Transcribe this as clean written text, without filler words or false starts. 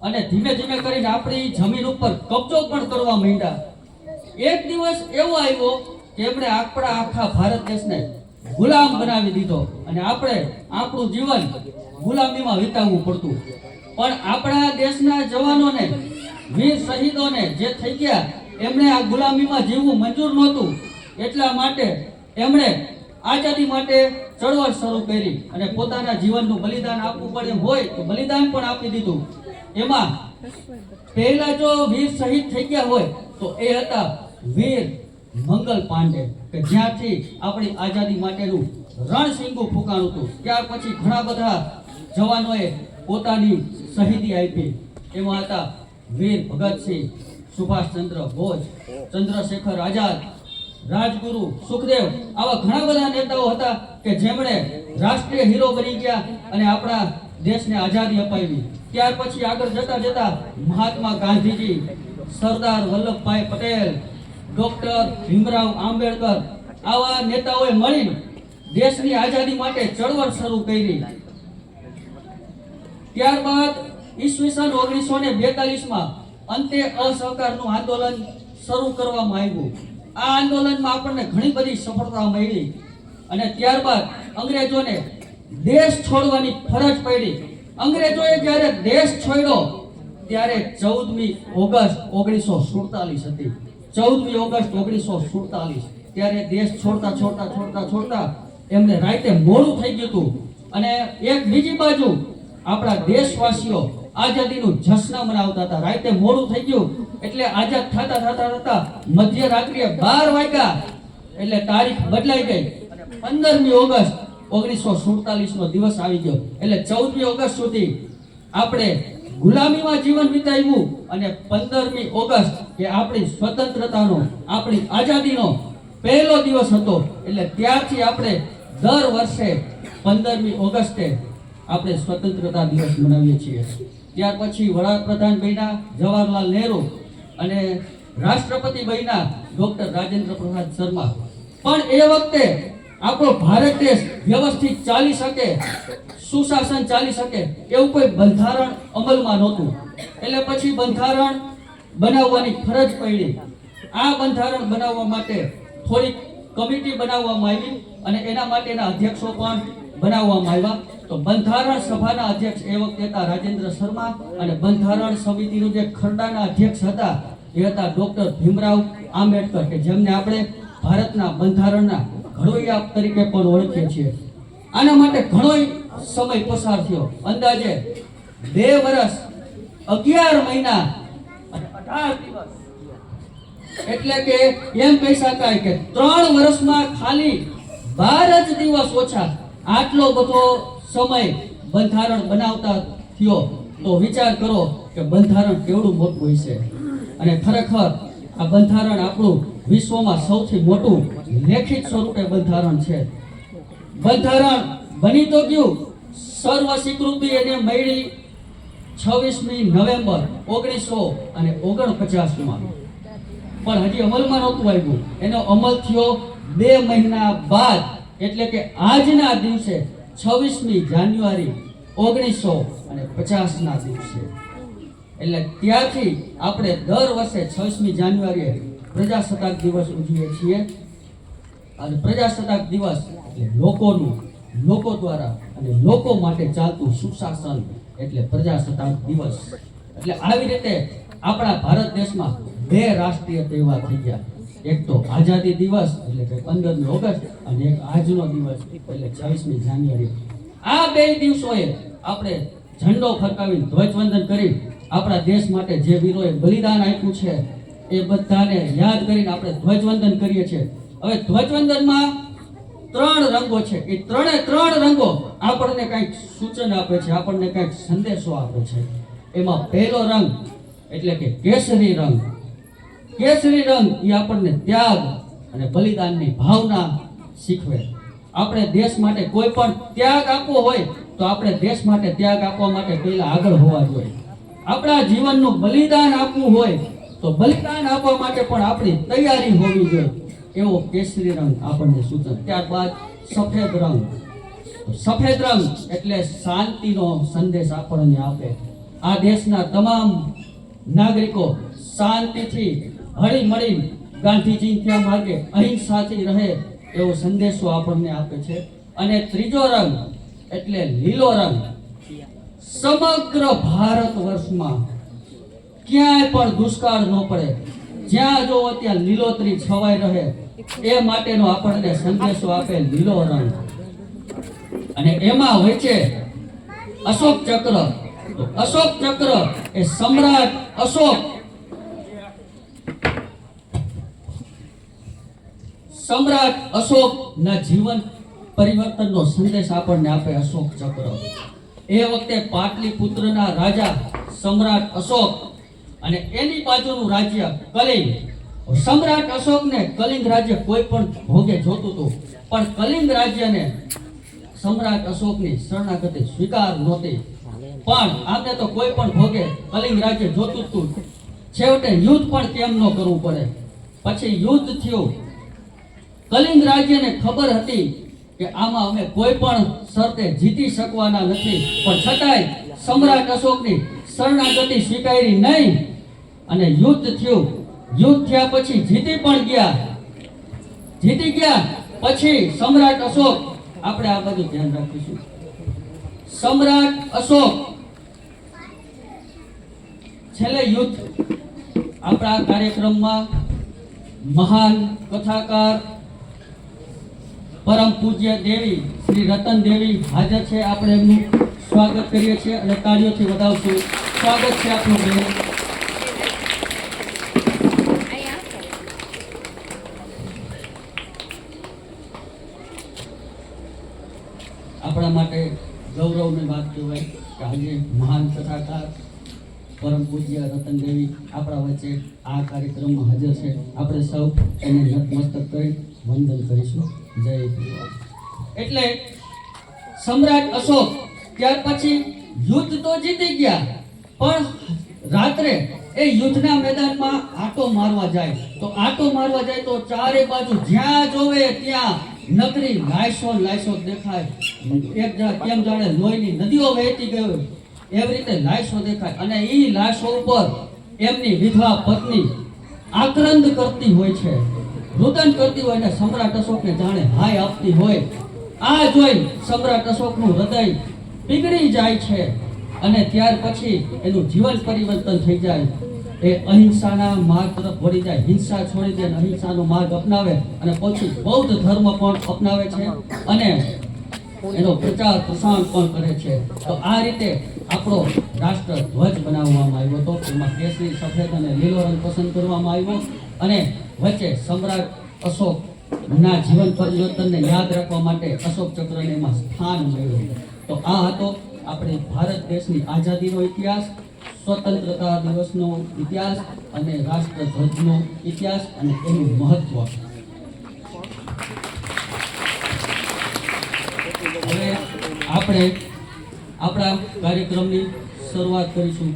અને ધીમે ધીમે કરીને આપણી જમીન ઉપર કબજો પણ કરવા માંડ્યા. એક દિવસ એવો આવ્યો કે એમણે આપણા આખા ભારત દેશને ગુલામ બનાવી દીધો અને આપણે આપણું જીવન ગુલામીમાં વિતાવવું પડતું. પણ આપણા દેશના જવાનોને, વીર શહીદોને જે થઈ ગયા, એમણે આ ગુલામીમાં જીવવું મંજૂર નહોતું. એટલા માટે એમણે આઝાદી માટે ચળવળ શરૂ કરી અને પોતાના જીવનનું બલિદાન આપવું પડે હોય તો બલિદાન પણ આપી દીધું. એમાં પહેલા જો વીર શહીદ થઈ ગયા હોય તો એ હતા વીર મંગલ પાંડે, કે જ્યાંથી આપણી આઝાદી માટેનું રણસિંગું ફૂંકાણું હતું. ત્યાર પછી ઘણા બધા જવાનોએ પોતાની શહીદી આપી. એમાં હતા વીર ભગતસિંહ, સુભાષચંદ્ર બોઝ, ચંદ્રશેખર આઝાદ, રાજગુરુ, સુખદેવ, આવા ઘણા બધા નેતાઓ હતા કે જેમણે રાષ્ટ્રીય હીરો બની ગયા અને આપણા દેશને આઝાદી અપાવી. ત્યાર પછી આગળ જતા જતા મહાત્મા ગાંધીજી, સરદાર વલ્લભભાઈ પટેલ, ડોક્ટર ભીમરાવ આંબેડકર, આવા નેતાઓએ મળીને દેશની આઝાદી માટે ચળવળ શરૂ કરી. ત્યારબાદ ઈસવીસન 1942માં અંતે અસહકારનું આંદોલન શરૂ કરવામાં આવ્યું. આ આંદોલનમાં આપણને ઘણી બધી સફળતા મળી અને ત્યારબાદ અંગ્રેજોને દેશ છોડવાની ફરજ પડી. અંગ્રેજોએ જ્યારે દેશ છોડ્યો ત્યારે 14મી ઓગસ્ટ 1947 હતી. 14મી ઓગસ્ટ 1947 ત્યારે દેશ છોડતા એમને રાતે મોડું થઈ ગયું હતું. અને એક બીજી બાજુ આપણા દેશવાસીઓ આઝાદીનું જશ્ન મનાવતા હતા. રાતે મોડું થઈ ગયું એટલે આઝાદ થતા મધ્યરાત્રિએ 12 વાગ્યા એટલે તારીખ બદલાઈ ગઈ. 15મી ઓગસ્ટ 1947 નો દિવસ આવી ગયો. એટલે 14મી ઓગસ્ટ સુધી આપણે ગુલામીમાં જીવન વિતાવ્યું અને 15મી ઓગસ્ટ કે આપણી સ્વતંત્રતાનો, આપણી આઝાદીનો પહેલો દિવસ હતો. એટલે ત્યારથી આપણે દર વર્ષે 15મી ઓગસ્ટે આપણે સ્વતંત્રતા દિવસ મનાવીએ છીએ. ત્યાર પછી વડાપ્રધાન બન્યા જવાહરલાલ નહેરુ અને રાષ્ટ્રપતિ બન્યા ડોક્ટર રાજેન્દ્ર પ્રસાદ શર્મા. પણ એ વખતે આપણો ભારત દેશ વ્યવસ્થિત ચાલી શકે, સુશાસન ચાલી શકે એવું કોઈ બંધારણ અમલમાં નહોતું. એટલે પછી બંધારણ બનાવવાની ફરજ પડી. આ બંધારણ બનાવવા માટે થોડીક કમિટી બનાવવામાં આવી અને એના માટેના અધ્યક્ષો પણ બનાવવામાં આવ્યા. તો બંધારણ સભાના અધ્યક્ષ એ વખતે હતા રાજેન્દ્ર શર્મા અને બંધારણ સમિતિનું જે ખરડાના અધ્યક્ષ હતા એ હતા ડોક્ટર ભીમરાવ આંબેડકર, કે જેમને આપણે ભારતના બંધારણના ઘડવૈયા તરીકે પણ ઓળખીએ છીએ. આના માટે ઘણો સમય પસાર થયો. અંદાજે 2 વર્ષ 11 મહિના અને 18 દિવસ, એટલે કે એમ કહી શકાય કે 3 વર્ષમાં ખાલી 12 જ દિવસ ઓછા આટલો બધો સમય બંધારણ બનાવતા થયો. તો વિચાર કરો કે બંધારણ કેવડું મોટું હોય છે. અને ખરેખર આ બંધારણ આપણું વિશ્વમાં સૌથી મોટું લેખિત સ્વરૂપે બંધારણ છે. બંધારણ બની તો ગયું, સર્વ સ્વીકૃતિ એને મળી 26મી નવેમ્બર 1949માં, પણ હજી અમલમાં નહોતું આવ્યું. એનો અમલ થયો 2 મહિના બાદ, એટલે કે આજના દિવસે 26મી જાન્યુઆરી 1950ના દિવસે. એટલે ત્યારથી આપણે દર વર્ષે 26મી જાન્યુઆરીએ પ્રજાસત્તાક દિવસ ઉજવીએ છીએ. અને પ્રજાસત્તાક દિવસ એટલે લોકોનું, લોકો દ્વારા અને લોકો માટે ચાલતું સુશાસન એટલે પ્રજાસત્તાક દિવસ. એટલે આવી રીતે આપણા ભારત દેશમાં 2 રાષ્ટ્રીય તહેવાર થઈ ગયા. એક તો આઝાદી દિવસ એટલે કે 15મી ઓગસ્ટ અને એક આજનો દિવસ એટલે 26મી જાન્યુઆરી. આ 2 દિવસોએ આપણે ઝંડો ફરકાવી ધ્વજવંદન કરી આપણા દેશ માટે જે વીરોએ બલિદાન આપ્યું છે એ બધાને યાદ કરીને આપણે ધ્વજવંદન કરીએ છીએ. હવે ધ્વજવંદનમાં 3 રંગો છે. એ 3 રંગો આપણને કંઈક સૂચન આપે છે, આપણને કંઈક સંદેશો આપે છે. એમાં પહેલો રંગ એટલે કે કેસરી રંગ. કેસરી રંગ એ આપણને ત્યાગ અને બલિદાનની ભાવના શીખવે. આપણે દેશ માટે કોઈ પણ ત્યાગ આપવો હોય તો આપણે દેશ માટે ત્યાગ આપવા માટે પહેલા આગળ હોવા જોઈએ. આપણા જીવનનું બલિદાન આપવું હોય તો બલિદાન આપવા માટે પણ આપણી તૈયારી હોવી જોઈએ. એવો કેસરી રંગ આપણને સૂચન. ત્યારબાદ સફેદ રંગ. સફેદ રંગ એટલે શાંતિનો સંદેશ આપણને આપે. આ દેશના તમામ નાગરિકો શાંતિથી હળી મળી ગાંધીજી ત્યાં માર્ગે અહિંસાથી રહે એવો સંદેશો આપણને આપે છે. અને ત્રીજો રંગ એટલે લીલો રંગ. સમગ્ર ભારત વર્ષમાં ક્યાંય પણ દુષ્કાળ ન પડે, જ્યાં જોવો ત્યાં લીલોતરી છવાઈ રહે એ માટેનો આપણને સંદેશો આપે લીલો રંગ. અને એમાં હોય છે અશોક ચક્ર. તો અશોક ચક્ર એ સમ્રાટ અશોક ના જીવન પરિવર્તનનો સંદેશ આપણને આપે અશોક ચક્ર. એ વખતે પાટલીપુત્રના રાજા સમ્રાટ અશોક અને એની બાજુનું રાજ્ય કલિંગ. સમ્રાટ અશોકને કલિંગ રાજ્ય કોઈ પણ ભોગે જોતું હતું, પણ કલિંગ રાજ્યને સમ્રાટ અશોકની શરણાગતિ સ્વીકાર નહોતી. પણ આમને તો કોઈ પણ ભોગે કલિંગ રાજ્ય જોતું હતું. છેવટે યુદ્ધ પણ કેમ ન કરવું પડે. પછી યુદ્ધ થયું. કલિંગ રાજ્યને ખબર હતી કે આમાં અમે કોઈ પણ શરતે જીતી શકવાના નથી, પણ છતાંય સમ્રાટ અશોકની શરણાગતિ સ્વીકારી નહીં અને યુદ્ધ થયું. યુદ્ધ થયા પછી જીતી ગયા પછી સમ્રાટ અશોક, આપણે આ બધું ધ્યાન રાખીશું. સમ્રાટ અશોક છેલ્લે યુદ્ધ. આપણા કાર્યક્રમમાં મહાન કથાકાર પરમ પૂજ્ય દેવી શ્રી રતન દેવી હાજર છે. આપણે એમનું સ્વાગત કરીએ છીએ અને તાળીઓથી વધાવશું. સ્વાગત છે આપનું બેન. આપણા માટે ગૌરવની વાત કહેવાય કે આજે મહાન કથાકાર પરમ પૂજ્ય રતન દેવી આપણા વચ્ચે આ કાર્યક્રમમાં હાજર છે. આપણે સૌ એને નતમસ્તક કરી વંદન કરીશું. જય ભગવાન. એટલે સમ્રાટ અશોક ત્યાર પછી યુદ્ધ તો જીતી ગયા, પણ રાત્રે એ યુદ્ધના મેદાનમાં આંટો મારવા જાય તો ચારે બાજુ જ્યાં જોવે ત્યાં નકરી લાશો દેખાય. કેમ જાણે લોહીની નદીઓ વહેતી ગઈ એવી રીતે લાશો દેખાય. અને એ લાશો ઉપર એમની વિધવા પત્ની આક્રંદ કરતી હોય છે, રુદન કરતી હોય, ને સમ્રાટ અશોકને જાણે હાય આપતી હોય. આ જોઈ સમ્રાટ અશોકનું હૃદય પીગળી જાય છે અને ત્યાર પછી એનું જીવન પરિવર્તન થઈ જાય. એ અહિંસાના માર્ગ તરફ વળી જાય, હિંસા છોડી દે, અહિંસાનો માર્ગ અપનાવે અને પછી બૌદ્ધ ધર્મ પણ અપનાવે છે અને એનો પ્રચાર પ્રસાર પણ કરે છે. તો આ રીતે આપણો રાષ્ટ્ર ધ્વજ બનાવવામાં આવ્યો હતો. એમાં કેસરી, સફેદ અને લીલો રંગ પસંદ કરવામાં આવ્યો અને વચ્ચે સમ્રાટ અશોક ના જીવન પરિવર્તનને યાદ રાખવા માટે અશોક ચક્રને એમાં સ્થાન મળ્યું. તો આ હતો આપણે ભારત દેશની આઝાદીનો ઇતિહાસ, સ્વતંત્રતા દિવસનો ઇતિહાસ અને રાષ્ટ્રધ્વજનો ઇતિહાસ અને એનું મહત્વ. હવે આપણે આપણા કાર્યક્રમની શરૂઆત કરીશું.